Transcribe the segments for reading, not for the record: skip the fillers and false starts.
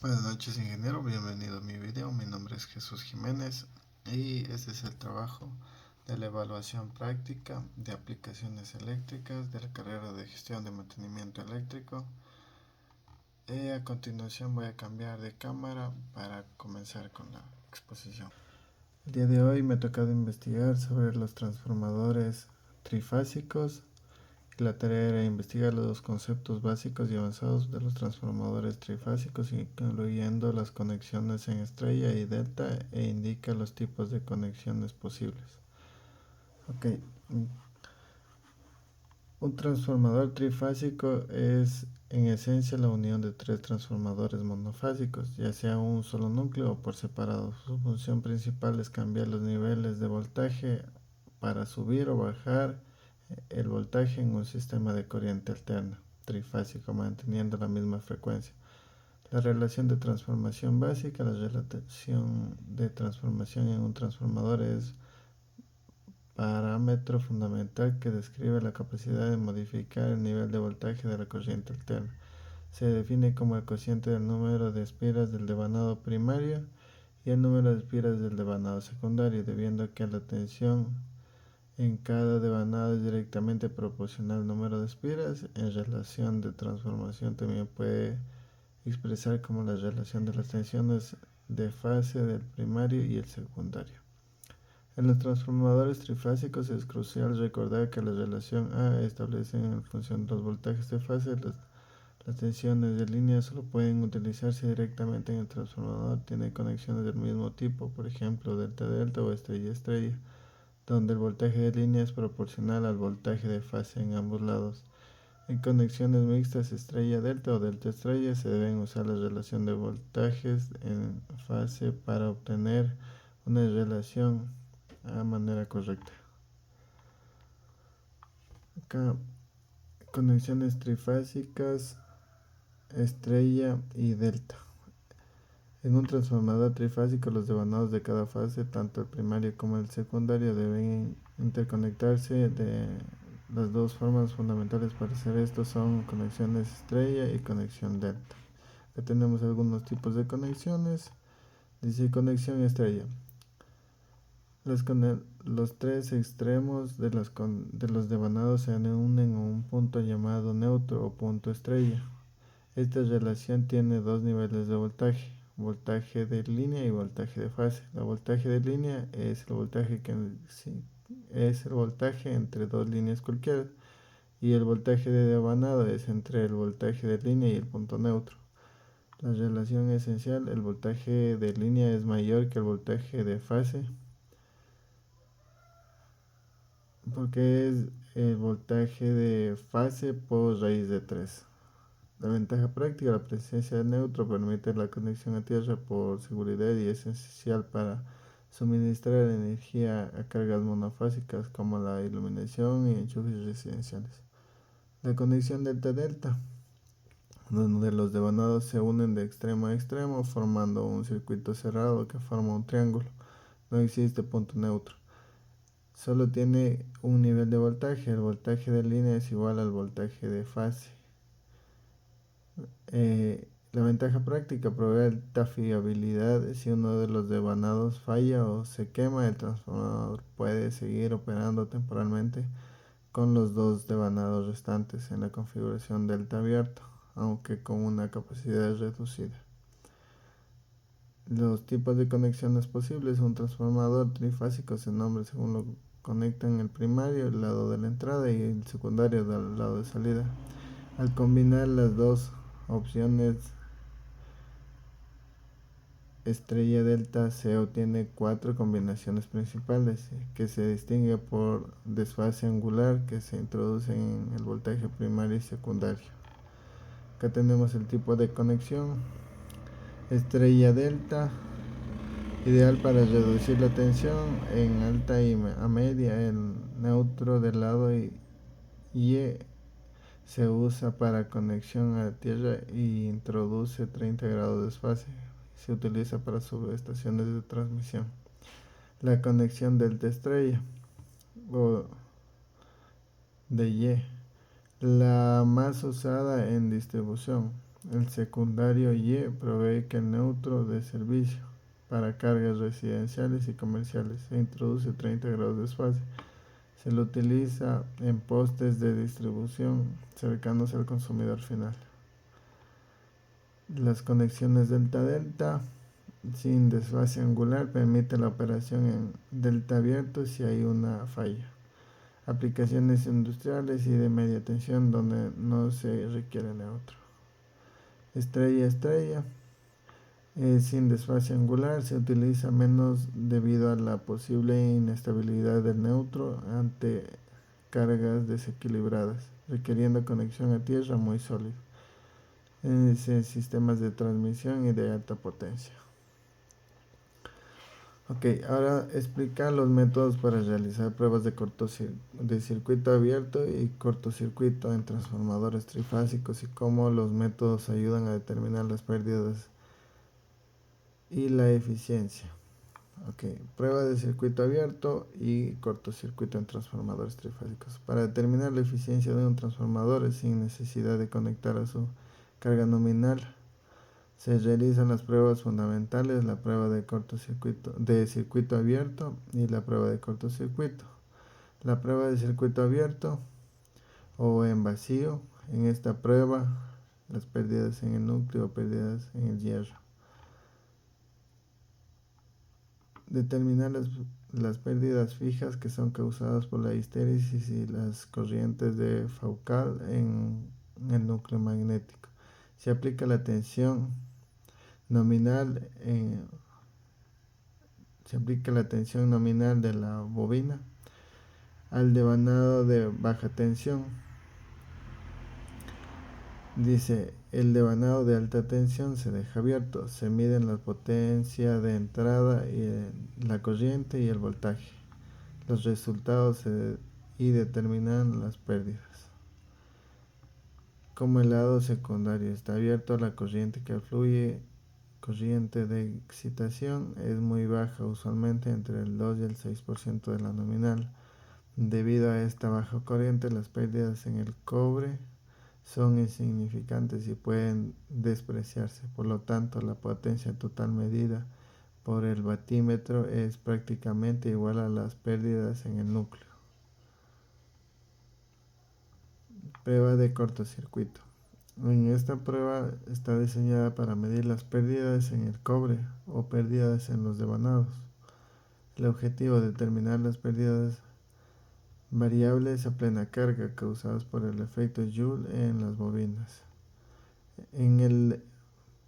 Buenas noches, ingeniero, bienvenido a mi video. Mi nombre es Jesús Jiménez y este es el trabajo de la evaluación práctica de aplicaciones eléctricas de la carrera de gestión de mantenimiento eléctrico. A continuación voy a cambiar de cámara para comenzar con la exposición. El día de hoy me ha tocado investigar sobre los transformadores trifásicos. La tarea era investigar los conceptos básicos y avanzados de los transformadores trifásicos, incluyendo las conexiones en estrella y delta, e indica los tipos de conexiones posibles. Ok, un transformador trifásico es en esencia la unión de tres transformadores monofásicos, ya sea un solo núcleo o por separado. Su función principal es cambiar los niveles de voltaje para subir o bajar el voltaje en un sistema de corriente alterna trifásico manteniendo la misma frecuencia. La relación de transformación básica, la relación de transformación en un transformador es parámetro fundamental que describe la capacidad de modificar el nivel de voltaje de la corriente alterna. Se define como el cociente del número de espiras del devanado primario y el número de espiras del devanado secundario, debiendo a que la tensión en cada devanado es directamente proporcional al número de espiras. En relación de transformación también puede expresar como la relación de las tensiones de fase del primario y el secundario. En los transformadores trifásicos es crucial recordar que la relación A establece en función de los voltajes de fase. Las tensiones de línea solo pueden utilizarse directamente en el transformador. Tiene conexiones del mismo tipo, por ejemplo delta-delta o estrella-estrella, donde el voltaje de línea es proporcional al voltaje de fase en ambos lados. En conexiones mixtas estrella-delta o delta-estrella se deben usar la relación de voltajes en fase para obtener una relación a manera correcta. Acá, conexiones trifásicas estrella y delta. En un transformador trifásico, los devanados de cada fase, tanto el primario como el secundario, deben interconectarse. De las dos formas fundamentales para hacer esto son conexiones estrella y conexión delta. Ya tenemos algunos tipos de conexiones. Dice conexión estrella. Los tres extremos de los devanados se unen en un punto llamado neutro o punto estrella. Esta relación tiene dos niveles de voltaje: voltaje de línea y voltaje de fase. El voltaje de línea es el voltaje entre dos líneas cualquiera, y el voltaje de devanado es entre el voltaje de línea y el punto neutro. La relación esencial: el voltaje de línea es mayor que el voltaje de fase, porque es el voltaje de fase por raíz de 3. La ventaja práctica: la presencia de neutro permite la conexión a tierra por seguridad y es esencial para suministrar energía a cargas monofásicas como la iluminación y enchufes residenciales. La conexión delta-delta, donde los devanados se unen de extremo a extremo formando un circuito cerrado que forma un triángulo. No existe punto neutro. Solo tiene un nivel de voltaje. El voltaje de línea es igual al voltaje de fase. La ventaja práctica: provee alta fiabilidad. Si uno de los devanados falla o se quema, el transformador puede seguir operando temporalmente con los dos devanados restantes en la configuración delta abierto, aunque con una capacidad reducida. Los tipos de conexiones posibles: un transformador trifásico se nombra según lo conectan el primario, el lado de la entrada, y el secundario del lado de salida. Al combinar las dos opciones estrella delta, se obtiene cuatro combinaciones principales, que se distingue por desfase angular que se introduce en el voltaje primario y secundario. Acá tenemos el tipo de conexión: estrella delta, ideal para reducir la tensión en alta y a media. El neutro del lado Y se usa para conexión a tierra y introduce 30 grados de desfase. Se utiliza para subestaciones de transmisión. La conexión delta estrella o de Y, la más usada en distribución. El secundario Y provee que el neutro de servicio para cargas residenciales y comerciales se introduce 30 grados de desfase. Se lo utiliza en postes de distribución cercanos al consumidor final. Las conexiones delta-delta sin desfase angular permite la operación en delta abierto si hay una falla. Aplicaciones industriales y de media tensión donde no se requiere neutro. Estrella-estrella sin desfase angular se utiliza menos debido a la posible inestabilidad del neutro ante cargas desequilibradas, requiriendo conexión a tierra muy sólida en sistemas de transmisión y de alta potencia. Ok, ahora explicar los métodos para realizar pruebas de circuito abierto y cortocircuito en transformadores trifásicos y cómo los métodos ayudan a determinar las pérdidas y la eficiencia. Ok, prueba de circuito abierto y cortocircuito en transformadores trifásicos. Para determinar la eficiencia de un transformador sin necesidad de conectar a su carga nominal, se realizan las pruebas fundamentales, la prueba de circuito abierto y la prueba de cortocircuito. La prueba de circuito abierto o en vacío, en esta prueba, las pérdidas en el núcleo o pérdidas en el hierro. Determinar las pérdidas fijas que son causadas por la histéresis y las corrientes de Foucault en el núcleo magnético. Se aplica la tensión nominal de la bobina al devanado de baja tensión. Dice, el devanado de alta tensión se deja abierto, se miden la potencia de entrada y la corriente y el voltaje. Los resultados y determinan las pérdidas. Como el lado secundario está abierto, la corriente que fluye, corriente de excitación, es muy baja, usualmente entre el 2 y el 6% de la nominal. Debido a esta baja corriente, las pérdidas en el cobre son insignificantes y pueden despreciarse. Por lo tanto, la potencia total medida por el batímetro es prácticamente igual a las pérdidas en el núcleo. Prueba de cortocircuito. En esta prueba está diseñada para medir las pérdidas en el cobre o pérdidas en los devanados. El objetivo es determinar las pérdidas variables a plena carga causadas por el efecto Joule en las bobinas.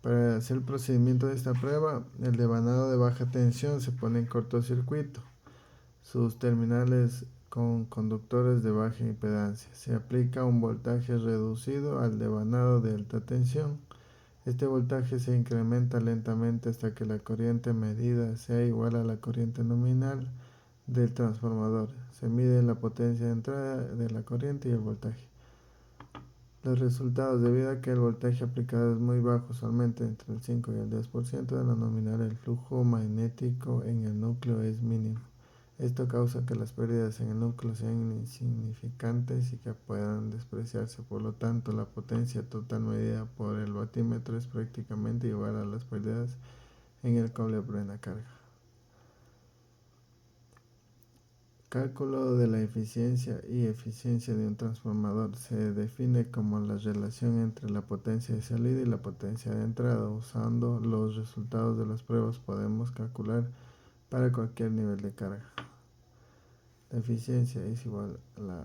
Para hacer el procedimiento de esta prueba, el devanado de baja tensión se pone en cortocircuito. Sus terminales con conductores de baja impedancia. Se aplica un voltaje reducido al devanado de alta tensión. Este voltaje se incrementa lentamente hasta que la corriente medida sea igual a la corriente nominal del transformador. Se mide la potencia de entrada de la corriente y el voltaje. Los resultados, debido a que el voltaje aplicado es muy bajo, usualmente entre el 5 y el 10% de la nominal, el flujo magnético en el núcleo es mínimo. Esto causa que las pérdidas en el núcleo sean insignificantes y que puedan despreciarse. Por lo tanto, la potencia total medida por el batímetro es prácticamente igual a las pérdidas en el cobre a plena carga. Cálculo de la eficiencia y eficiencia de un transformador se define como la relación entre la potencia de salida y la potencia de entrada. Usando los resultados de las pruebas podemos calcular para cualquier nivel de carga. La eficiencia es igual a la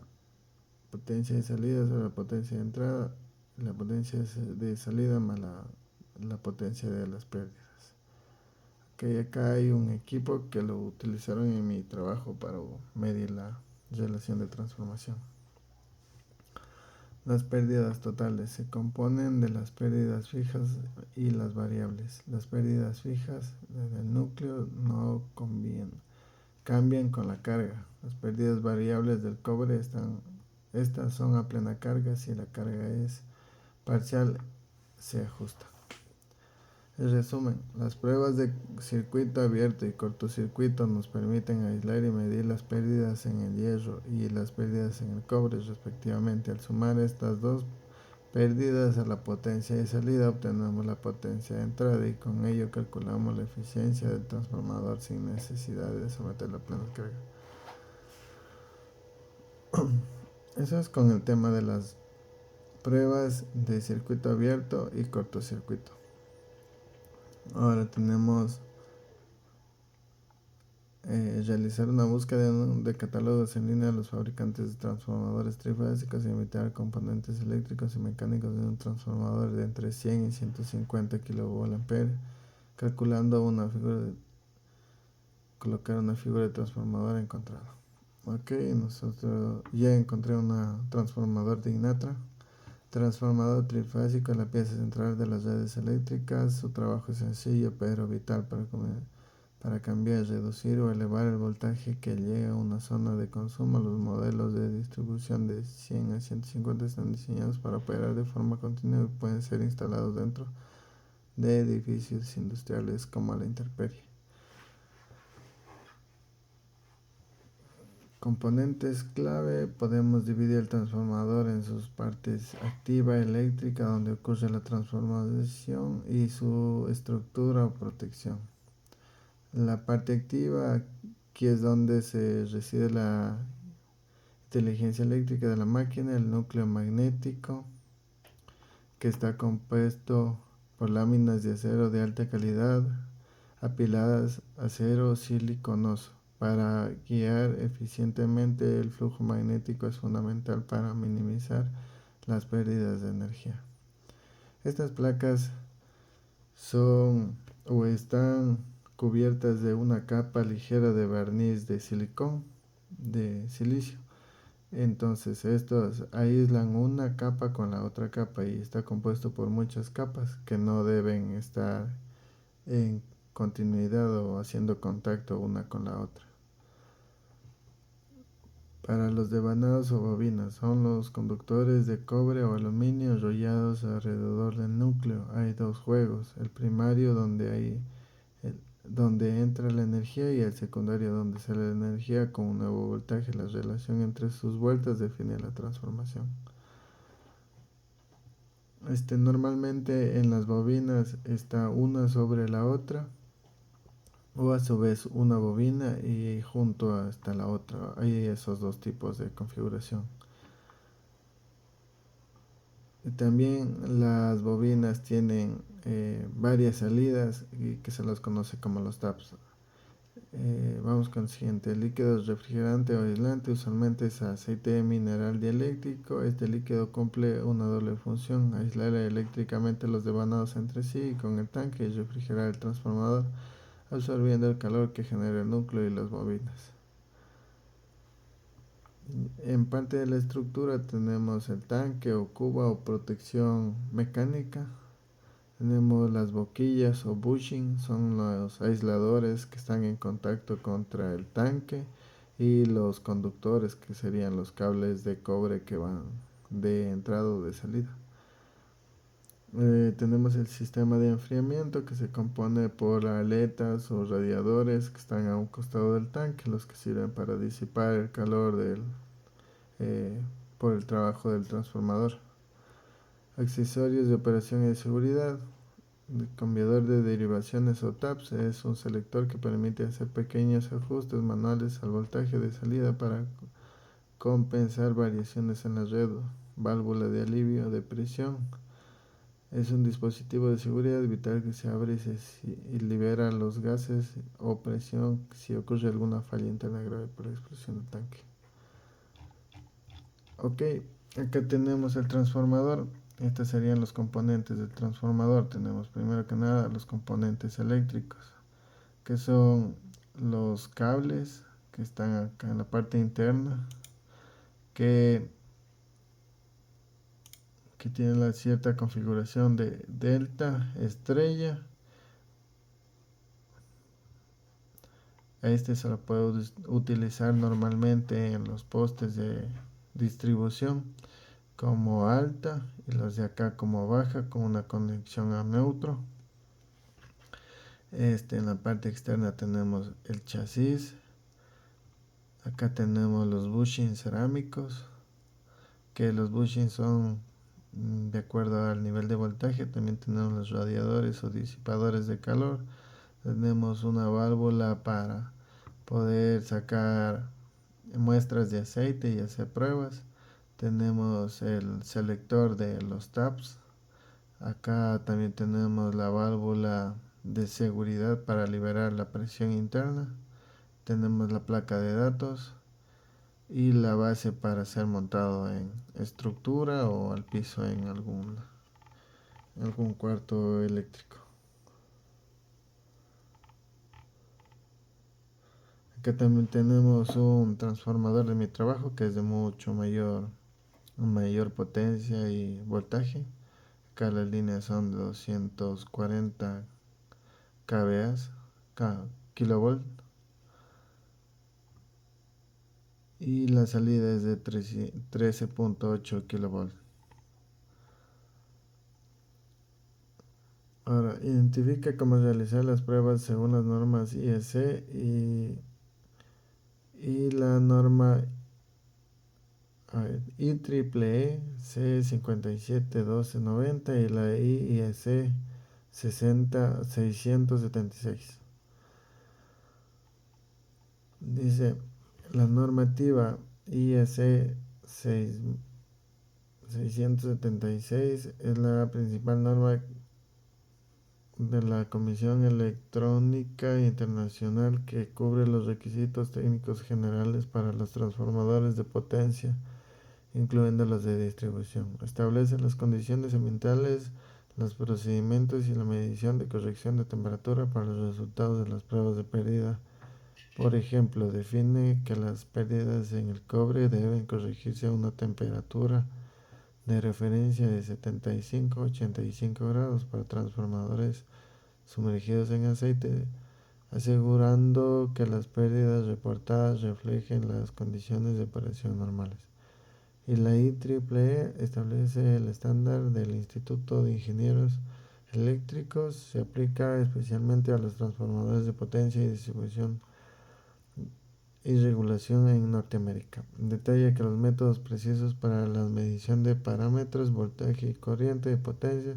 potencia de salida sobre la potencia de entrada, la potencia de salida más la potencia de las pérdidas. Okay, acá hay un equipo que lo utilizaron en mi trabajo para medir la relación de transformación. Las pérdidas totales se componen de las pérdidas fijas y las variables. Las pérdidas fijas del núcleo no cambian con la carga. Las pérdidas variables del cobre estas son a plena carga. Si la carga es parcial, se ajusta. En resumen, las pruebas de circuito abierto y cortocircuito nos permiten aislar y medir las pérdidas en el hierro y las pérdidas en el cobre respectivamente. Al sumar estas dos pérdidas a la potencia de salida obtenemos la potencia de entrada y con ello calculamos la eficiencia del transformador sin necesidad de someterlo a plena carga. Eso es con el tema de las pruebas de circuito abierto y cortocircuito. Ahora tenemos realizar una búsqueda de catálogos en línea de los fabricantes de transformadores trifásicos y imitar componentes eléctricos y mecánicos de un transformador de entre 100 y 150 kVA, calculando colocar una figura de transformador encontrado. Ok, nosotros ya encontré un transformador de Inatra. Transformador trifásico, la pieza central de las redes eléctricas. Su trabajo es sencillo pero vital para cambiar, reducir o elevar el voltaje que llega a una zona de consumo. Los modelos de distribución de 100 a 150 están diseñados para operar de forma continua y pueden ser instalados dentro de edificios industriales como a la intemperie. Componentes clave: podemos dividir el transformador en sus partes activa, eléctrica, donde ocurre la transformación, y su estructura o protección. La parte activa, aquí es donde se reside la inteligencia eléctrica de la máquina, el núcleo magnético, que está compuesto por láminas de acero de alta calidad, apiladas acero siliconoso. Para guiar eficientemente el flujo magnético es fundamental para minimizar las pérdidas de energía. Estas placas son o están cubiertas de una capa ligera de barniz de silicio. Entonces estos aíslan una capa con la otra capa y está compuesto por muchas capas que no deben estar en continuidad o haciendo contacto una con la otra. Para los devanados o bobinas, son los conductores de cobre o aluminio enrollados alrededor del núcleo. Hay dos juegos: el primario, donde entra la energía, y el secundario, donde sale la energía con un nuevo voltaje. La relación entre sus vueltas define la transformación. Normalmente en las bobinas está una sobre la otra, o a su vez una bobina y junto está la otra. Hay esos dos tipos de configuración. Y también las bobinas tienen varias salidas y que se las conoce como los taps. Vamos con el siguiente: el líquido refrigerante o aislante. Usualmente es aceite mineral dieléctrico. Este líquido cumple una doble función: aislar eléctricamente los devanados entre sí y con el tanque, y refrigerar el transformador, absorbiendo el calor que genera el núcleo y las bobinas. En parte de la estructura tenemos el tanque o cuba o protección mecánica. Tenemos las boquillas o bushing, son los aisladores que están en contacto contra el tanque, y los conductores, que serían los cables de cobre que van de entrada o de salida. Tenemos el sistema de enfriamiento, que se compone por aletas o radiadores que están a un costado del tanque, los que sirven para disipar el calor por el trabajo del transformador. Accesorios de operación y de seguridad. El cambiador de derivaciones o taps es un selector que permite hacer pequeños ajustes manuales al voltaje de salida para compensar variaciones en la red. Válvula de alivio de presión. Es un dispositivo de seguridad vital que se abre y libera los gases o presión si ocurre alguna falla interna grave por la explosión del tanque. Ok, acá tenemos el transformador. Estos serían los componentes del transformador. Tenemos primero que nada los componentes eléctricos, que son los cables que están acá en la parte interna, que tienen la cierta configuración de delta, estrella. Este se lo puedo utilizar normalmente en los postes de distribución como alta, y los de acá como baja, con una conexión a neutro. En la parte externa tenemos el chasis. Acá tenemos los bushings cerámicos, que los bushings son De acuerdo al nivel de voltaje también tenemos los radiadores o disipadores de calor. Tenemos una válvula para poder sacar muestras de aceite y hacer pruebas. Tenemos el selector de los taps. Acá también tenemos la válvula de seguridad para liberar la presión interna. Tenemos la placa de datos y la base para ser montado en estructura o al piso en algún cuarto eléctrico. Acá también tenemos un transformador de mi trabajo que es de mayor potencia y voltaje. Acá las líneas son de 240 kVA, kilovolt, y la salida es de 13.8 kilovolt. Ahora, identifica cómo realizar las pruebas según las normas IEC y la norma IEEE C571290 y la IEC 676. Dice, la normativa IEC 676 es la principal norma de la Comisión Electrónica Internacional que cubre los requisitos técnicos generales para los transformadores de potencia, incluyendo los de distribución. Establece las condiciones ambientales, los procedimientos y la medición de corrección de temperatura para los resultados de las pruebas de pérdida. Por ejemplo, define que las pérdidas en el cobre deben corregirse a una temperatura de referencia de 75 a 85 grados para transformadores sumergidos en aceite, asegurando que las pérdidas reportadas reflejen las condiciones de operación normales. Y la IEEE establece el estándar del Instituto de Ingenieros Eléctricos, se aplica especialmente a los transformadores de potencia y distribución y regulación en Norteamérica. Detalla que los métodos precisos para la medición de parámetros, voltaje y corriente de potencia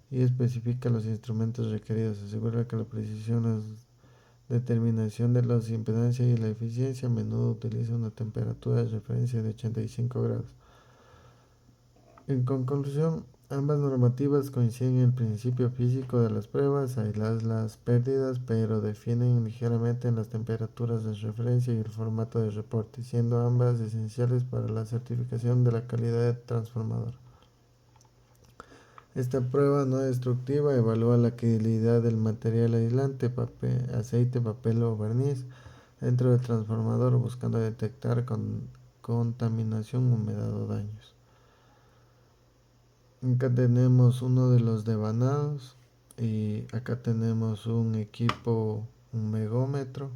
y especifica los instrumentos requeridos. Asegura que la precisión, la determinación de las impedancias y la eficiencia a menudo utiliza una temperatura de referencia de 85 grados. En conclusión, ambas normativas coinciden en el principio físico de las pruebas, aislar las pérdidas, pero difieren ligeramente en las temperaturas de referencia y el formato de reporte, siendo ambas esenciales para la certificación de la calidad del transformador. Esta prueba no destructiva evalúa la calidad del material aislante, aceite, papel o barniz dentro del transformador, buscando detectar contaminación, humedad o daños. Acá tenemos uno de los devanados y acá tenemos un equipo, un megómetro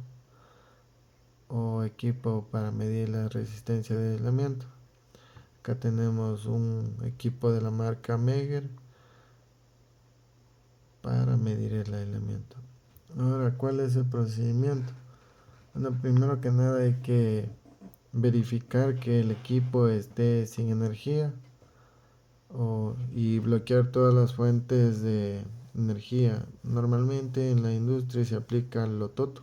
o equipo para medir la resistencia de aislamiento. Acá tenemos un equipo de la marca Megger para medir el aislamiento. Ahora, ¿cuál es el procedimiento? Bueno, primero que nada hay que verificar que el equipo esté sin energía y bloquear todas las fuentes de energía. Normalmente en la industria se aplica el lototo.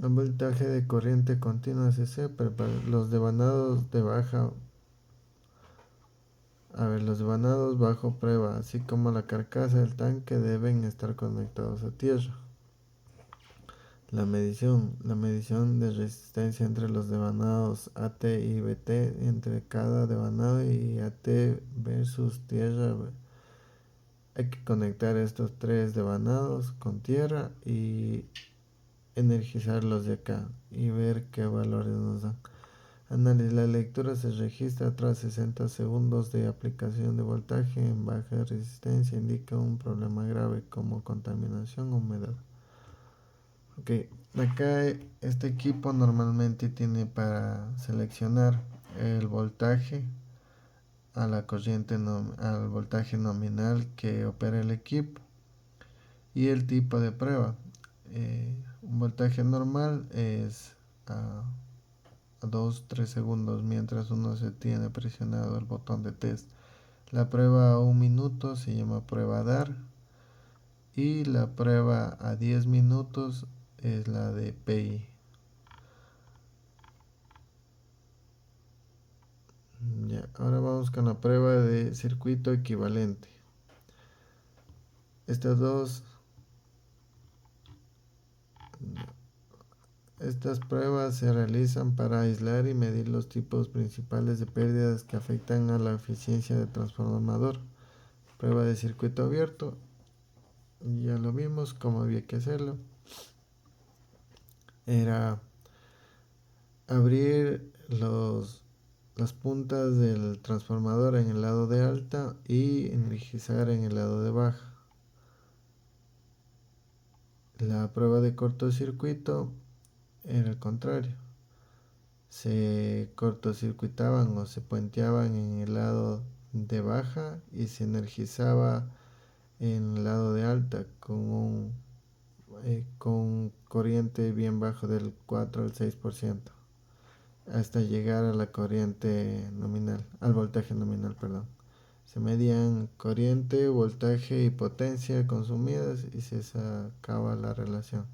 El voltaje de corriente continua CC, pero para los devanados los devanados bajo prueba, así como la carcasa del tanque, deben estar conectados a tierra. La medición de resistencia entre los devanados AT y BT, entre cada devanado y AT versus tierra. Hay que conectar estos tres devanados con tierra y energizarlos de acá y ver qué valores nos dan. La lectura se registra tras 60 segundos de aplicación de voltaje en baja resistencia, indica un problema grave como contaminación o humedad. Ok, acá este equipo normalmente tiene para seleccionar el voltaje a la corriente al voltaje nominal que opera el equipo y el tipo de prueba. Un voltaje normal es 2-3 segundos mientras uno se tiene presionado el botón de test. La prueba a 1 minuto se llama prueba DAR y la prueba a 10 minutos es la de PI. Ya, ahora vamos con la prueba de circuito equivalente. Estas pruebas se realizan para aislar y medir los tipos principales de pérdidas que afectan a la eficiencia del transformador. Prueba de circuito abierto, ya lo vimos cómo había que hacerlo. Era abrir las puntas del transformador en el lado de alta y energizar en el lado de baja. La prueba de cortocircuito era el contrario. Se cortocircuitaban o se puenteaban en el lado de baja y se energizaba en el lado de alta con corriente bien bajo del 4 al 6% hasta llegar a la corriente nominal, al voltaje nominal, perdón. Se medían corriente, voltaje y potencia consumidas y se sacaba la relación.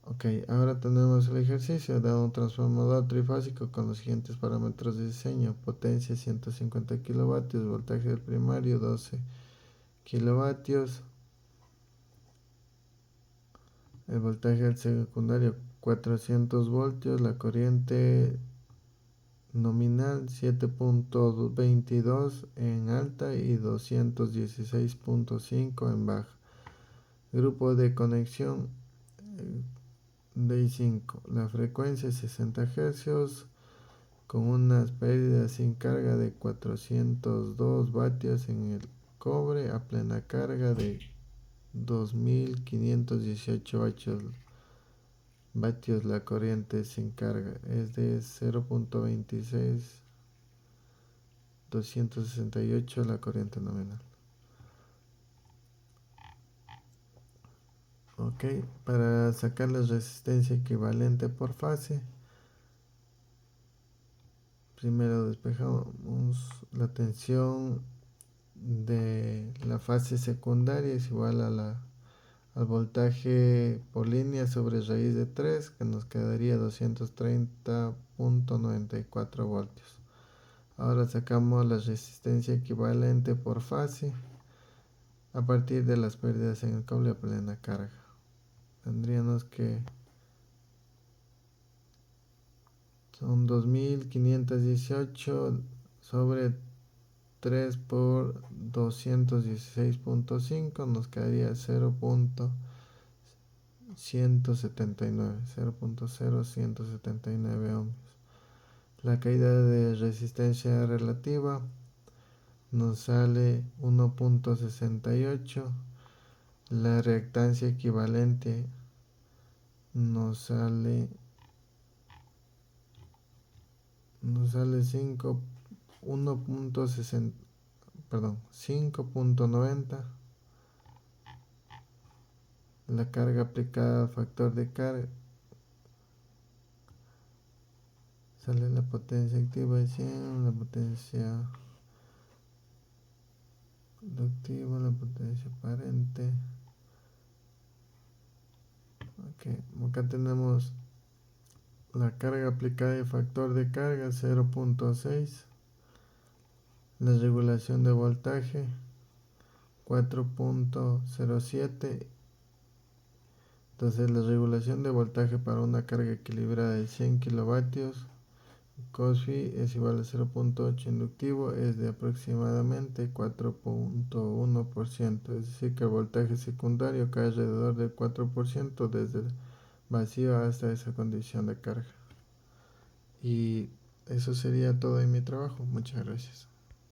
Ok, ahora tenemos el ejercicio. Dado un transformador trifásico con los siguientes parámetros de diseño: potencia 150 kilovatios, voltaje del primario 12 kilovatios, el voltaje del secundario 400 voltios, la corriente nominal 7.22 en alta y 216.5 en baja. Grupo de conexión DI5. La frecuencia 60 Hz con unas pérdidas sin carga de 402 vatios en el cobre a plena carga de 2518 vatios. La corriente sin carga es de 0.26, 268 la corriente nominal. Ok, para sacar la resistencia equivalente por fase, primero despejamos la tensión de la fase secundaria es igual al voltaje por línea sobre raíz de 3, que nos quedaría 230.94 voltios. Ahora sacamos la resistencia equivalente por fase a partir de las pérdidas en el cable a plena carga. Tendríamos que son 2518 sobre 3 por 216.5, nos quedaría 0.179 ohms. La caída de resistencia relativa nos sale 1.68. La reactancia equivalente nos sale 5.90. La carga aplicada al factor de carga sale la potencia activa de 100, la potencia conductiva, la potencia aparente. Okay. Acá tenemos la carga aplicada y factor de carga 0.6, la regulación de voltaje 4.07. Entonces la regulación de voltaje para una carga equilibrada de 100 kilovatios cos phi es igual a 0.8, inductivo es de aproximadamente 4.1%, es decir que el voltaje secundario cae alrededor del 4% desde el vacío hasta esa condición de carga. Y eso sería todo en mi trabajo. Muchas gracias.